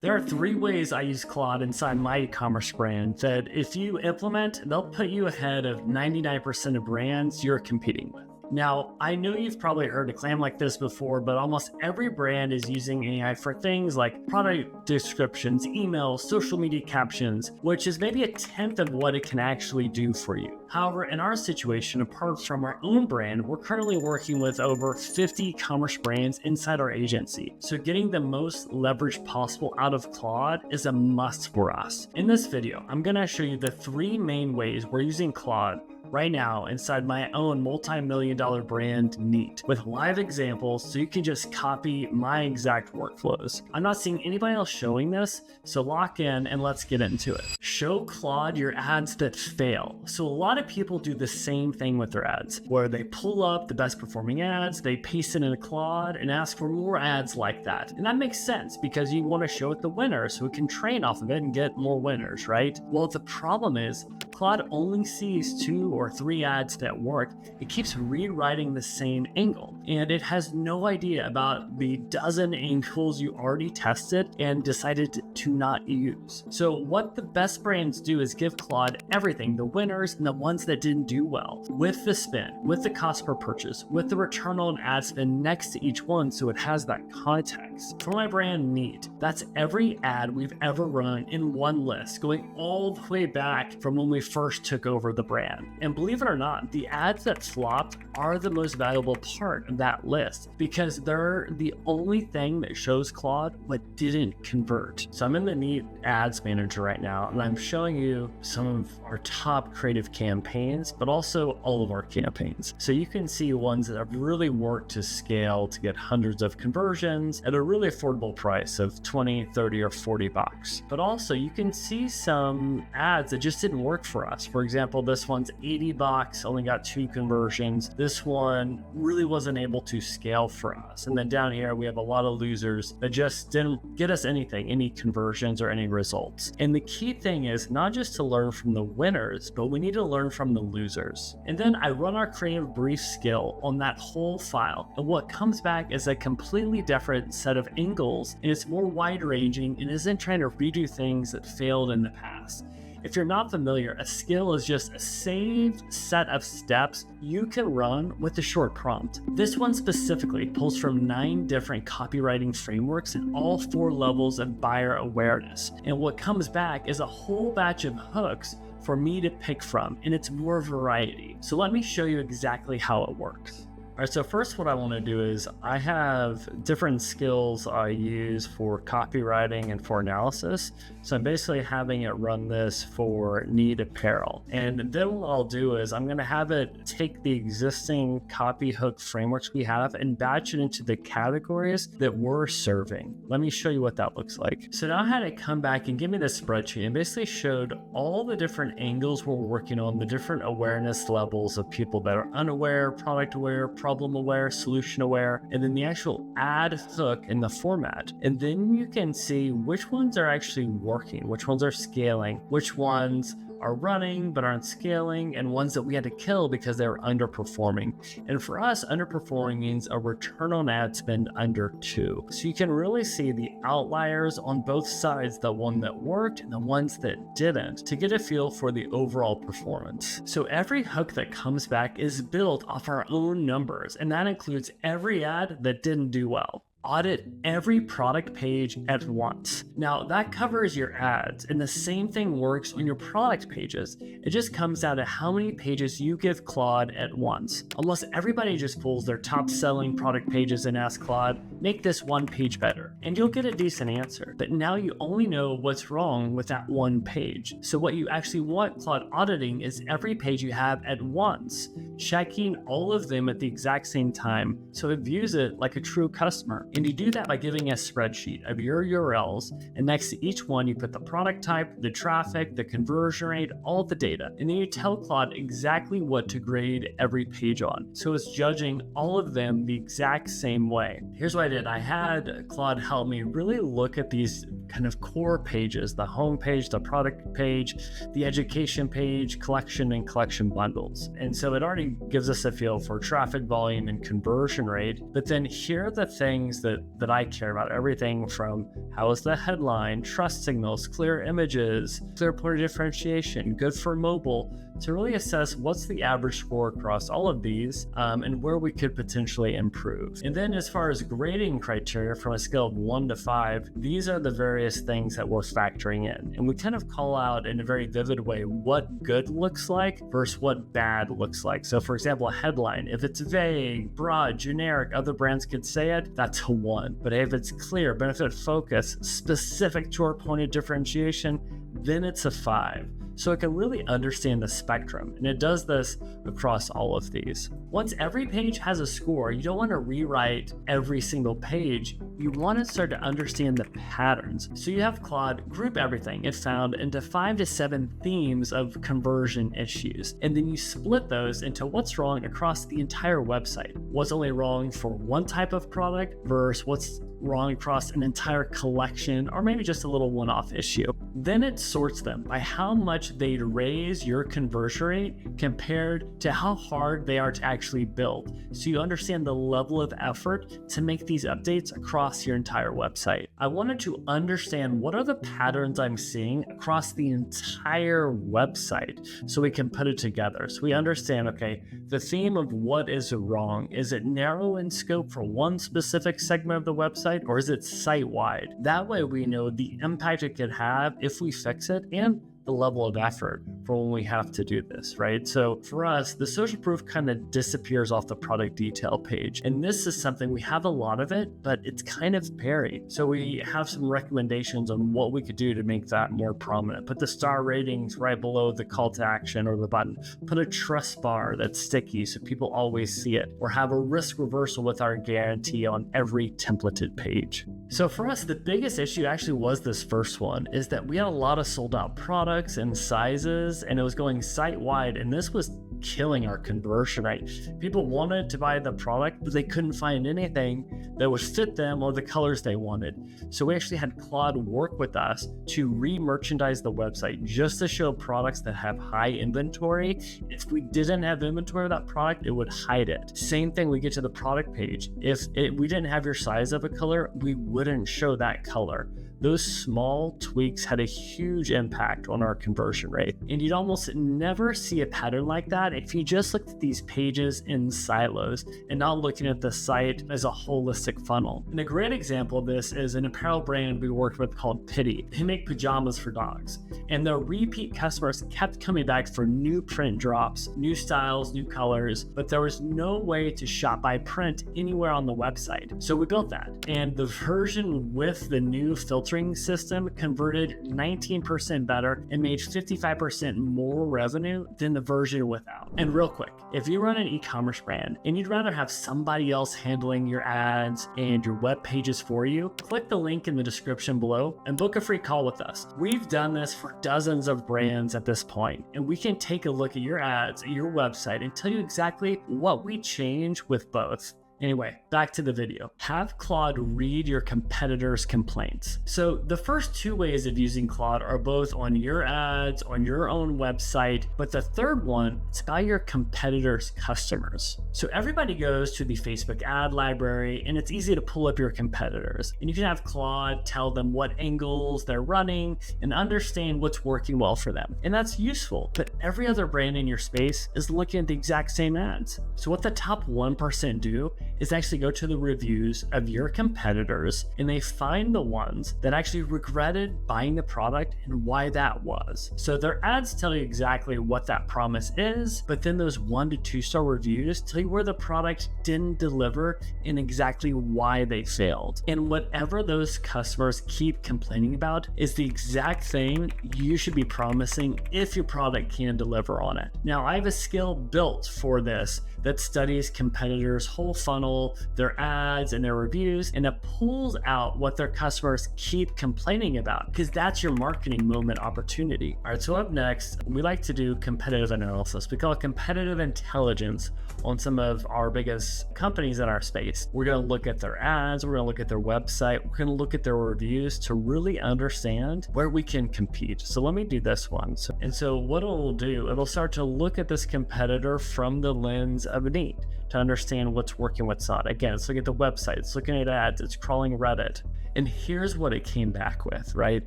There are three ways I use Claude inside my e-commerce brand that if you implement, they'll put you ahead of 99% of brands you're competing with. Now, I know you've probably heard a claim like this before, but almost every brand is using AI for things like product descriptions, emails, social media captions, which is maybe a tenth of what it can actually do for you. However, in our situation, apart from our own brand, we're currently working with over 50 commerce brands inside our agency. So getting the most leverage possible out of Claude is a must for us. In this video, I'm going to show you the three main ways we're using Claude right now inside my own multi-million-dollar brand Neat, with live examples so you can just copy my exact workflows. I'm not seeing anybody else showing this, so lock in and let's get into it. Show Claude your ads that fail. So a lot of people do the same thing with their ads, where they pull up the best performing ads, they paste it in a Claude and ask for more ads like that. And that makes sense because you want to show it the winner so we can train off of it and get more winners, right? Well, the problem is Claude only sees 2 or 3 ads that work. It keeps rewriting the same angle, and it has no idea about the dozen angles you already tested and decided to not use. So what the best brands do is give Claude everything, the winners and the ones that didn't do well, with the spend, with the cost per purchase, with the return on ad spend next to each one so it has that context. For my brand Neat, that's every ad we've ever run in one list, going all the way back from when we first took over the brand. And believe it or not, the ads that flopped are the most valuable part of that list because they're the only thing that shows Claude what didn't convert. So I'm in the Neat Ads Manager right now, and I'm showing you some of our top creative campaigns, but also all of our campaigns. So you can see ones that have really worked to scale to get hundreds of conversions at a really affordable price of 20, 30, or 40 bucks. But also you can see some ads that just didn't work for us. For example, this one's 80 bucks, only got 2 conversions. This one really wasn't able to scale for us. And then down here, we have a lot of losers that just didn't get us anything, any conversions or any results. And the key thing is not just to learn from the winners, but we need to learn from the losers. And then I run our creative brief skill on that whole file. And what comes back is a completely different set of angles, and it's more wide ranging and isn't trying to redo things that failed in the past. If you're not familiar, a skill is just a saved set of steps you can run with a short prompt. This one specifically pulls from 9 different copywriting frameworks and all 4 levels of buyer awareness. And what comes back is a whole batch of hooks for me to pick from, and it's more variety. So let me show you exactly how it works. All right, so first what I want to do is I have different skills I use for copywriting and for analysis. So I'm basically having it run this for Neat Apparel. And then what I'll do is I'm going to have it take the existing copy hook frameworks we have and batch it into the categories that we're serving. Let me show you what that looks like. So now I had it come back and give me this spreadsheet and basically showed all the different angles we're working on, the different awareness levels of people that are unaware, product aware, problem aware, solution aware, and then the actual ad hook in the format. And then you can see which ones are actually working, which ones are scaling, which ones are running but aren't scaling, and ones that we had to kill because they were underperforming. And for us, underperforming means a return on ad spend under 2. So you can really see the outliers on both sides, the one that worked and the ones that didn't, to get a feel for the overall performance. So every hook that comes back is built off our own numbers, and that includes every ad that didn't do well. Audit every product page at once. Now that covers your ads, and the same thing works on your product pages. It just comes down to how many pages you give Claude at once. Almost everybody just pulls their top selling product pages and asks Claude, make this one page better. And you'll get a decent answer, but now you only know what's wrong with that one page. So what you actually want Claude auditing is every page you have at once, checking all of them at the exact same time so it views it like a true customer. And you do that by giving a spreadsheet of your URLs, and next to each one you put the product type, the traffic, the conversion rate, all the data. And then you tell Claude exactly what to grade every page on. So it's judging all of them the exact same way. Here's what I did. I had Claude help me really look at these kind of core pages, the home page, the product page, the education page, collection, and collection bundles. And so it already gives us a feel for traffic volume and conversion rate. But then here are the things things that I care about. Everything from how is the headline, trust signals, clear images, clear point of differentiation, good for mobile, to really assess what's the average score across all of these and where we could potentially improve. And then as far as grading criteria from a scale of 1 to 5, these are the various things that we're factoring in. And we kind of call out in a very vivid way what good looks like versus what bad looks like. So for example, a headline, if it's vague, broad, generic, other brands could say it, that's a 1. But if it's clear, benefit focus, specific to our point of differentiation, then it's a 5. So it can really understand the spectrum, and it does this across all of these. Once every page has a score, you don't want to rewrite every single page. You want to start to understand the patterns. So you have Claude group everything it found into 5 to 7 themes of conversion issues, and then you split those into what's wrong across the entire website. What's only wrong for one type of product versus what's wrong across an entire collection, or maybe just a little one-off issue. Then it sorts them by how much they'd raise your conversion rate compared to how hard they are to actually build. So you understand the level of effort to make these updates across your entire website. I wanted to understand what are the patterns I'm seeing across the entire website so we can put it together. So we understand, okay, the theme of what is wrong, is it narrow in scope for one specific segment of the website, or is it site-wide? That way we know the impact it could have if we fix it and the level of effort for when we have to do this, right? So for us, the social proof kind of disappears off the product detail page. And this is something, we have a lot of it, but it's kind of buried. So we have some recommendations on what we could do to make that more prominent. Put the star ratings right below the call to action or the button. Put a trust bar that's sticky so people always see it. Or have a risk reversal with our guarantee on every templated page. So for us, the biggest issue actually was this first one, is that we had a lot of sold out products and sizes, and it was going site-wide, and this was killing our conversion rate. People wanted to buy the product, but they couldn't find anything that would fit them or the colors they wanted. So we actually had Claude work with us to re-merchandise the website just to show products that have high inventory. If we didn't have inventory of that product, it would hide it. Same thing, we get to the product page. If we didn't have your size of a color, we wouldn't show that color. Those small tweaks had a huge impact on our conversion rate. And you'd almost never see a pattern like that if you just looked at these pages in silos and not looking at the site as a holistic funnel. And a great example of this is an apparel brand we worked with called Pitty. They make pajamas for dogs. And their repeat customers kept coming back for new print drops, new styles, new colors, but there was no way to shop by print anywhere on the website. So we built that. And the version with the new filtering system converted 19% better and made 55% more revenue than the version without. And real quick, if you run an e-commerce brand and you'd rather have somebody else handling your ads and your web pages for you, click the link in the description below and book a free call with us. We've done this for dozens of brands at this point, and we can take a look at your ads, at your website, and tell you exactly what we change with both. Anyway, back to the video. Have Claude read your competitors' complaints. So the first 2 ways of using Claude are both on your ads, on your own website, but the third one, it's about your competitors' customers. So everybody goes to the Facebook ad library, and it's easy to pull up your competitors. And you can have Claude tell them what angles they're running and understand what's working well for them. And that's useful, but every other brand in your space is looking at the exact same ads. So what the top 1% do is actually go to the reviews of your competitors, and they find the ones that actually regretted buying the product and why that was. So their ads tell you exactly what that promise is, but then those 1 to 2 star reviews tell you where the product didn't deliver and exactly why they failed. And whatever those customers keep complaining about is the exact thing you should be promising if your product can deliver on it. Now, I have a skill built for this that studies competitors' whole funnel, their ads and their reviews, and it pulls out what their customers keep complaining about, because that's your marketing moment opportunity. All right, so up next, we like to do competitive analysis. We call it competitive intelligence on some of our biggest companies in our space. We're gonna look at their ads, we're gonna look at their website, we're gonna look at their reviews to really understand where we can compete. So let me do this one. So what it'll do, it'll start to look at this competitor from the lens of need. to understand what's working, what's not. Again, it's looking at the website, it's looking at ads, it's crawling Reddit. And here's what it came back with, right?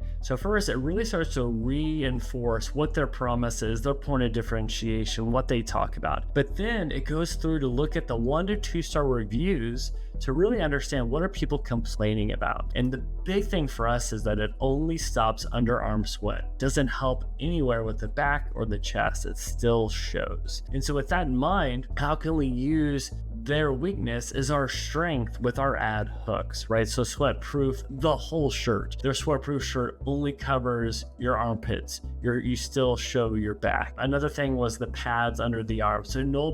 So first, it really starts to reinforce what their promise is, their point of differentiation, what they talk about. But then it goes through to look at the 1 to 2 star reviews to really understand what are people complaining about. And the big thing for us is that it only stops underarm sweat. Doesn't help anywhere with the back or the chest. It still shows. And so with that in mind, how can we use their weakness is our strength with our ad hooks, right? So sweat proof, the whole shirt. Their sweat proof shirt only covers your armpits. You still show your back. Another thing was the pads under the arm. So no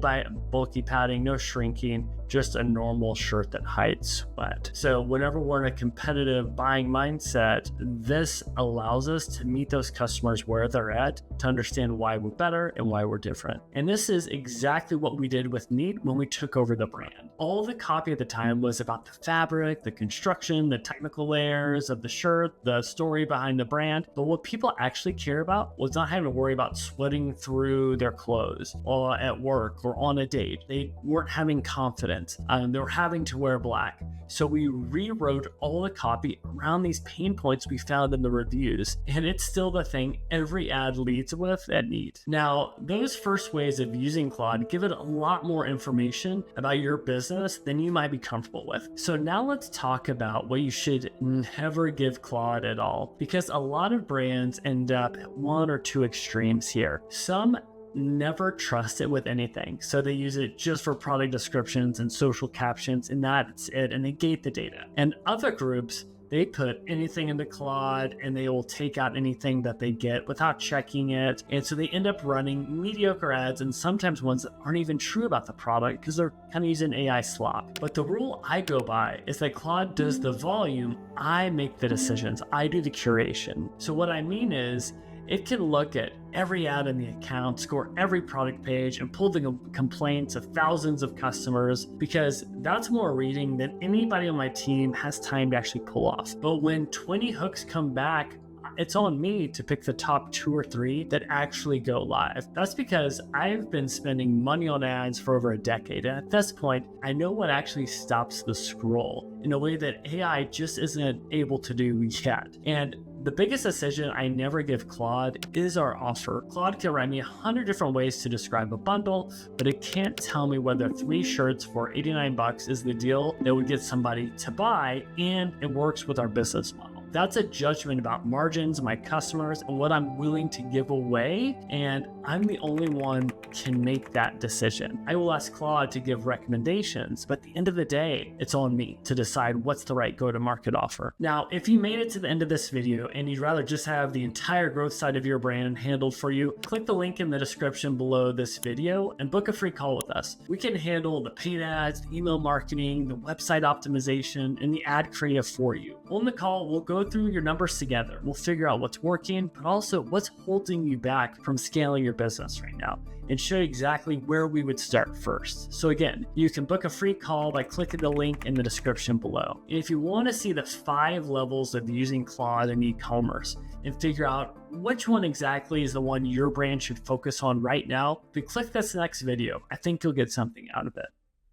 bulky padding, no shrinking, just a normal shirt that hides sweat. So whenever we're in a competitive buying mindset, this allows us to meet those customers where they're at, to understand why we're better and why we're different. And this is exactly what we did with Neat when we took over the brand. All the copy at the time was about the fabric, the construction, the technical layers of the shirt, the story behind the brand. But what people actually care about was not having to worry about sweating through their clothes or at work or on a date. They weren't having confidence. They were having to wear black. So we rewrote all the copy around these pain points we found in the reviews. And it's still the thing every ad leads with at Neat. Now, those first ways of using Claude give it a lot more information about your business than you might be comfortable with. So now let's talk about what you should never give Claude at all, because a lot of brands end up at 1 or 2 extremes here. Some never trust it with anything. So they use it just for product descriptions and social captions, and that's it, and they gate the data. And other groups, they put anything into Claude and they will take out anything that they get without checking it. And so they end up running mediocre ads, and sometimes ones that aren't even true about the product because they're kind of using AI slop. But the rule I go by is that Claude does the volume, I make the decisions, I do the curation. So what I mean is, it can look at every ad in the account, score every product page, and pull the complaints of thousands of customers, because that's more reading than anybody on my team has time to actually pull off. But when 20 hooks come back, it's on me to pick the top 2 or 3 that actually go live. That's because I've been spending money on ads for over a decade. And at this point, I know what actually stops the scroll in a way that AI just isn't able to do yet. And the biggest decision I never give Claude is our offer. Claude can write me 100 different ways to describe a bundle, but it can't tell me whether 3 shirts for $89 is the deal that would get somebody to buy, and it works with our business model. That's a judgment about margins, my customers, and what I'm willing to give away, and I'm the only one can make that decision. I will ask Claude to give recommendations, but at the end of the day, it's on me to decide what's the right go-to-market offer. Now, if you made it to the end of this video and you'd rather just have the entire growth side of your brand handled for you, click the link in the description below this video and book a free call with us. We can handle the paid ads, the email marketing, the website optimization, and the ad creative for you. On the call, we'll go through your numbers together. We'll figure out what's working, but also what's holding you back from scaling your business right now, and show you exactly where we would start first. So again, you can book a free call by clicking the link in the description below. And if you want to see the 5 levels of using Claude in e-commerce and figure out which one exactly is the one your brand should focus on right now, if you click this next video, I think you'll get something out of it.